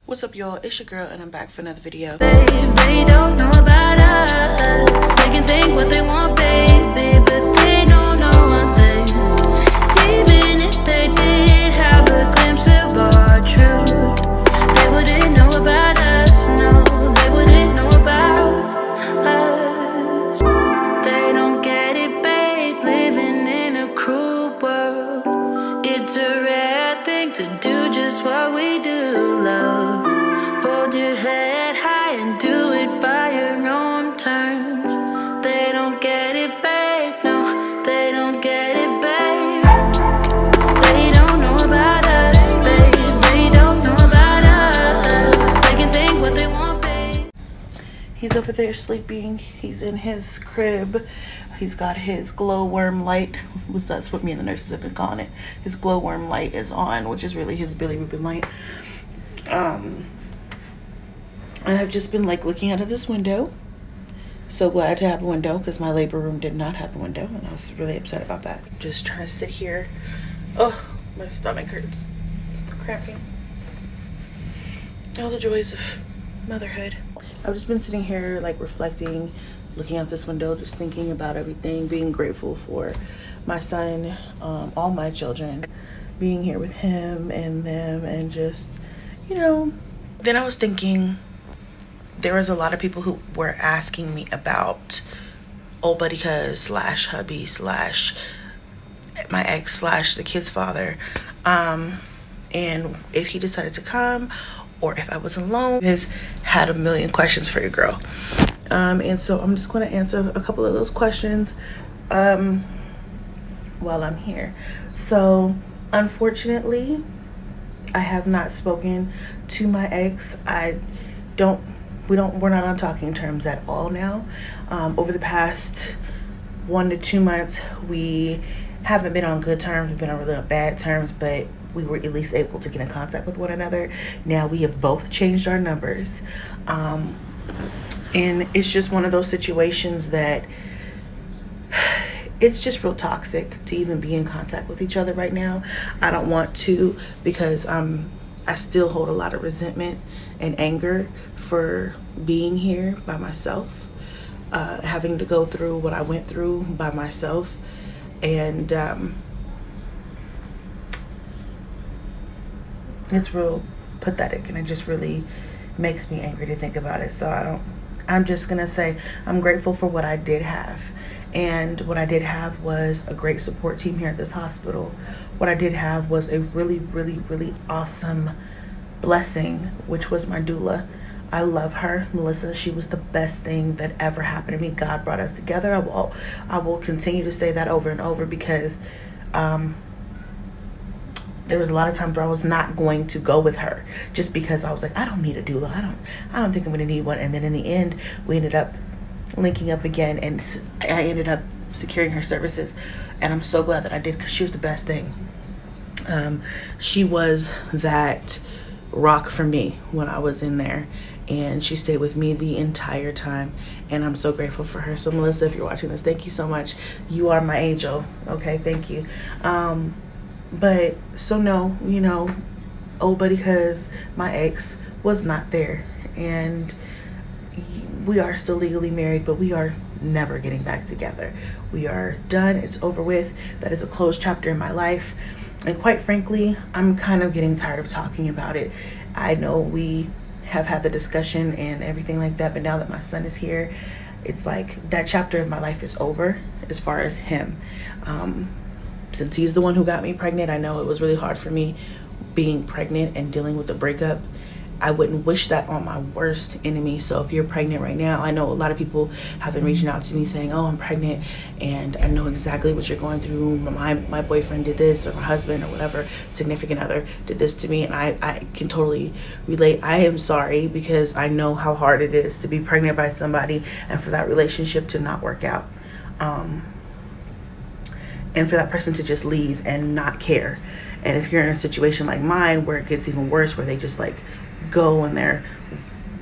What's up, y'all? It's your girl, and I'm back for another video. They don't know about us. They can think what they want, baby, but they don't know one thing. Even if they did have a glimpse of our truth, they wouldn't know about us. No, they wouldn't know about us. They don't get it, babe, living in a cruel world. It's a rare thing to do just what we do, love. Hold your head high and do it by your own terms. They don't get it, babe. No, they don't get it, babe. They don't know about us, babe. They don't know about us. They can think what they want, babe. He's over there sleeping. He's in his crib. He's got his glowworm light. That's what me and the nurses have been calling it. His glowworm light is on, which is really his Billy Rubin light. I've just been like looking out of this window. So glad to have a window because my labor room did not have a window, and I was really upset about that. Just trying to sit here. Oh, my stomach hurts. Cramping. All the joys of motherhood. I've just been sitting here like reflecting, looking out this window, just thinking about everything, being grateful for my son, all my children, being here with him and them, and just, you know. Then I was thinking, there was a lot of people who were asking me about old buddy cuz / hubby / my ex / the kid's father, and if he decided to come or if I was alone. Has had a million questions for your girl, and so I'm just going to answer a couple of those questions while I'm here. So unfortunately, I have not spoken to my ex. We're not on talking terms at all now. Over the past 1 to 2 months, we haven't been on good terms. We've been on really bad terms, but we were at least able to get in contact with one another. Now we have both changed our numbers. And it's just one of those situations that it's just real toxic to even be in contact with each other right now. I don't want to, because I still hold a lot of resentment and anger for being here by myself, having to go through what I went through by myself, and it's real pathetic, and it just really makes me angry to think about it. So I'm just gonna say I'm grateful for what I did have. And what I did have was a great support team here at this hospital. What I did have was a really, really, really awesome blessing, which was my doula. I love her, Melissa. She was the best thing that ever happened to me. God brought us together. I will continue to say that over and over, because there was a lot of times where I was not going to go with her just because I was like, I don't need a doula. I don't think I'm going to need one. And then in the end, we ended up linking up again, and I ended up securing her services, and I'm so glad that I did, because she was the best thing. She was that rock for me when I was in there, and she stayed with me the entire time, and I'm so grateful for her. So Melissa, if you're watching this, thank you so much. You are my angel. Okay, thank you. But so no, old buddy cuz my ex was not there, and we are still legally married, but we are never getting back together. We are done. It's over with. That is a closed chapter in my life. And quite frankly, I'm kind of getting tired of talking about it. I know we have had the discussion and everything like that, but now that my son is here, it's like that chapter of my life is over as far as him. Since he's the one who got me pregnant, I know it was really hard for me being pregnant and dealing with the breakup. I wouldn't wish that on my worst enemy. So if you're pregnant right now, I know a lot of people have been reaching out to me saying, oh, I'm pregnant, and I know exactly what you're going through. My boyfriend did this, or my husband, or whatever significant other did this to me, and I can totally relate. I am sorry, because I know how hard it is to be pregnant by somebody and for that relationship to not work out, and for that person to just leave and not care. And if you're in a situation like mine where it gets even worse, where they just like go and they're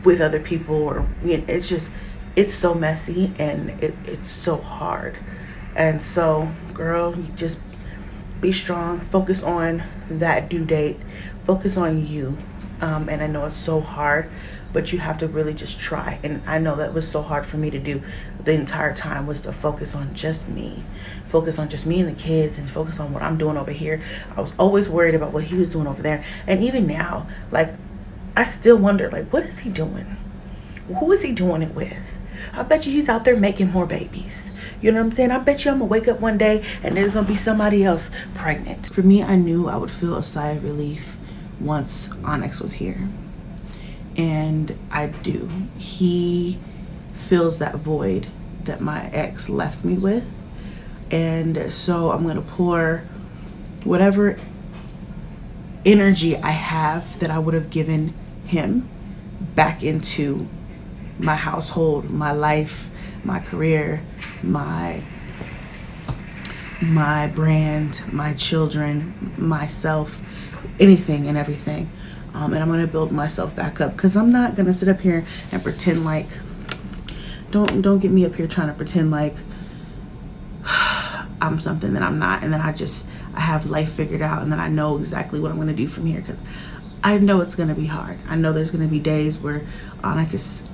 with other people, or it's so messy, and it's so hard. And so, girl, you just be strong, focus on that due date, focus on you, And I know it's so hard, but you have to really just try. And I know that was so hard for me to do the entire time, was to focus on just me and the kids, and focus on what I'm doing over here. I was always worried about what he was doing over there. And even now, like, I still wonder, like, what is he doing? Who is he doing it with? I bet you he's out there making more babies. You know what I'm saying? I bet you I'm gonna wake up one day and there's gonna be somebody else pregnant. For me, I knew I would feel a sigh of relief once Onyx was here. And I do. He fills that void that my ex left me with. And so I'm gonna pour whatever energy I have that I would have given him back into my household, my life, my career, my brand, my children, myself, anything and everything. And I'm gonna build myself back up, because I'm not gonna sit up here and pretend like, don't get me up here trying to pretend like I'm something that I'm not, and then I have life figured out, and then I know exactly what I'm gonna do from here, because I know it's gonna be hard. I know there's gonna be days where Onyx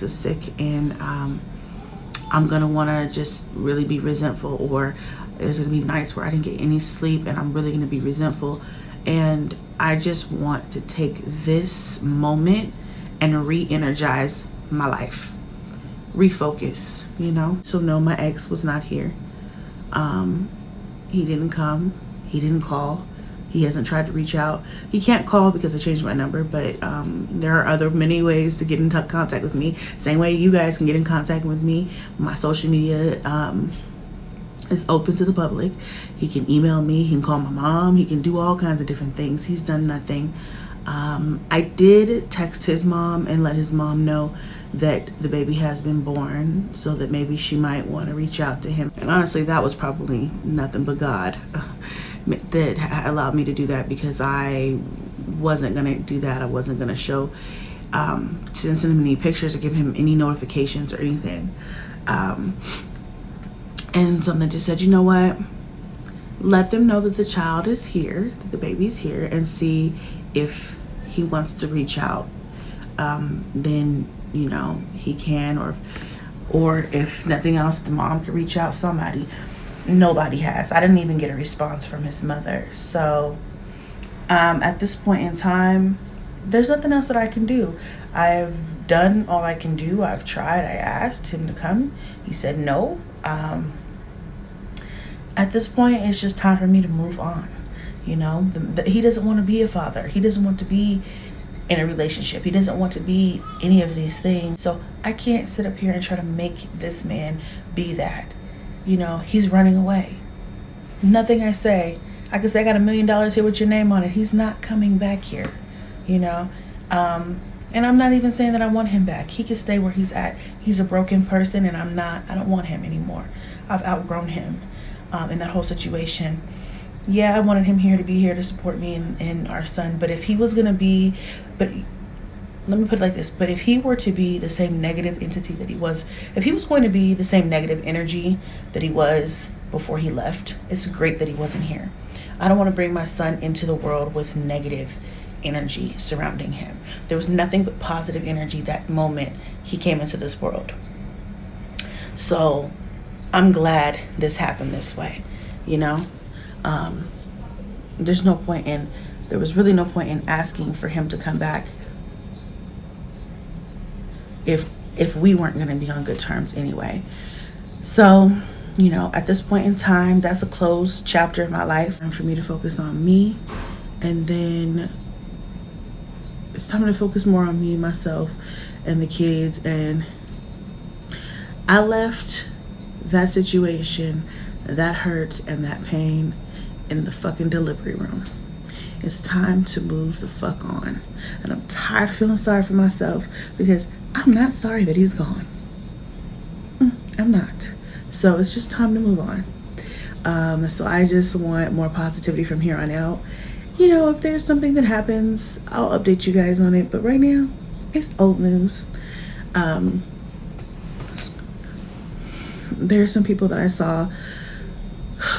is sick, and I'm gonna wanna just really be resentful, or there's gonna be nights where I didn't get any sleep and I'm really gonna be resentful. And I just want to take this moment and re-energize my life, refocus, you know? So no, my ex was not here. He didn't come, he didn't call. He hasn't tried to reach out. He can't call because I changed my number, but there are many ways to get in contact with me. Same way you guys can get in contact with me. My social media is open to the public. He can email me, he can call my mom, he can do all kinds of different things. He's done nothing. I did text his mom and let his mom know that the baby has been born, so that maybe she might want to reach out to him. And honestly, that was probably nothing but God that allowed me to do that, because I wasn't gonna do that. I wasn't gonna show send him any pictures or give him any notifications or anything. And something just said, you know what, let them know that the child is here, that the baby's here, and see if he wants to reach out. Then, you know, he can, or if nothing else, the mom can reach out. Somebody. Nobody has. I didn't even get a response from his mother. So at this point in time, there's nothing else that I can do. I've done all I can do. I've tried. I asked him to come. He said no. At this point, it's just time for me to move on. You know, he doesn't want to be a father. He doesn't want to be in a relationship. He doesn't want to be any of these things. So I can't sit up here and try to make this man be that. You know, he's running away. Nothing I say, I could say I got $1 million here with your name on it. He's not coming back here, you know. And I'm not even saying that I want him back. He can stay where he's at. He's a broken person, and I don't want him anymore. I've outgrown him in that whole situation. Yeah, I wanted him here to be here to support me and our son. But if he was going to be, let me put it like this, but if he were to be the same negative entity that he was, if he was going to be the same negative energy that he was before he left, it's great that he wasn't here. I don't want to bring my son into the world with negative energy surrounding him. There was nothing but positive energy that moment he came into this world. So I'm glad this happened this way, you know. There was really no point in asking for him to come back if we weren't going to be on good terms anyway. So, you know, at this point in time, that's a closed chapter of my life. And for me to focus on me, and then it's time to focus more on me, myself, and the kids. And I left that situation, that hurt, and that pain in the fucking delivery room. It's time to move the fuck on. And I'm tired of feeling sorry for myself, because I'm not sorry that he's gone. I'm not. So it's just time to move on. So I just want more positivity from here on out. You know, if there's something that happens, I'll update you guys on it. But right now, it's old news. There's some people that I saw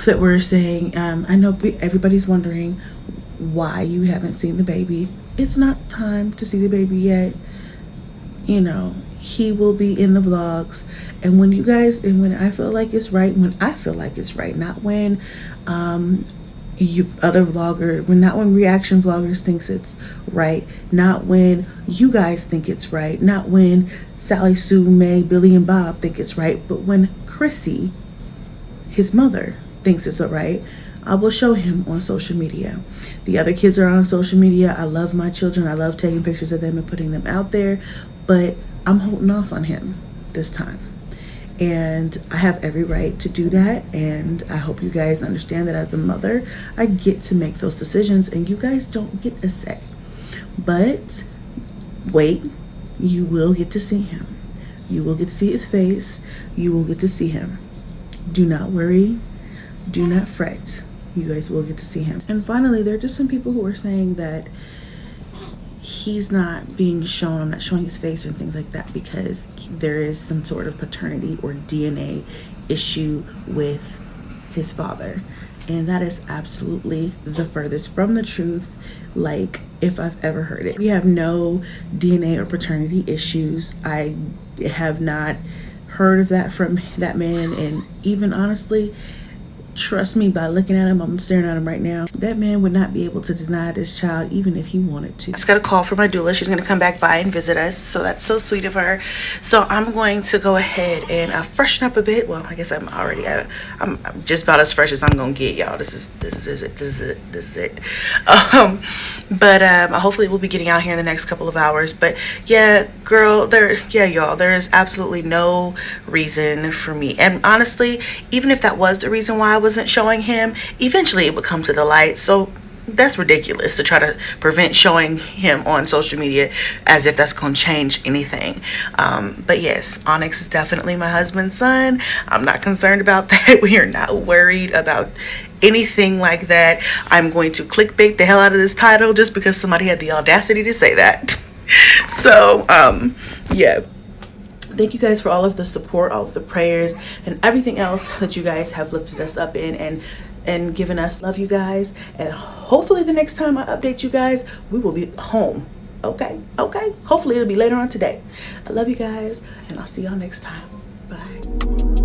that were saying, I know everybody's wondering why you haven't seen the baby. it's not time to see the baby yet. You know, he will be in the vlogs, and when you guys, and when I feel like it's right, not when not when reaction vloggers thinks it's right, not when you guys think it's right, not when Sally, Sue, May, Billy, and Bob think it's right, but when Chrissy, his mother, thinks it's all right, I will show him on social media. The other kids are on social media. I love my children. I love taking pictures of them and putting them out there, but I'm holding off on him this time. And I have every right to do that, and I hope you guys understand that as a mother, I get to make those decisions and you guys don't get a say. But wait, you will get to see him. You will get to see his face. You will get to see him. Do not worry. Do not fret. You guys will get to see him. And finally, there are just some people who are saying that he's not being shown, I'm not showing his face and things like that because there is some sort of paternity or DNA issue with his father. And that is absolutely the furthest from the truth, like, if I've ever heard it. We have no DNA or paternity issues. I have not heard of that from that man, and even honestly, trust me, by looking at him, I'm staring at him right now, that man would not be able to deny this child even if he wanted to. I just got a call from my doula. She's going to come back by and visit us, so that's so sweet of her. So I'm going to go ahead and freshen up a bit. Well, I guess I'm just about as fresh as I'm going to get, y'all. This is it. But hopefully we'll be getting out here in the next couple of hours. But yeah, girl, y'all, there is absolutely no reason for me. And honestly, even if that was the reason why I wasn't showing him, eventually it would come to the light. So that's ridiculous to try to prevent showing him on social media as if that's going to change anything. But yes, Onyx is definitely my husband's son. I'm not concerned about that. We are not worried about anything like that. I'm going to clickbait the hell out of this title just because somebody had the audacity to say that. So yeah, thank you guys for all of the support, all of the prayers, and everything else that you guys have lifted us up in and given us. Love you guys, and hopefully the next time I update you guys, we will be home. Okay, hopefully it'll be later on today. I love you guys, and I'll see y'all next time. Bye.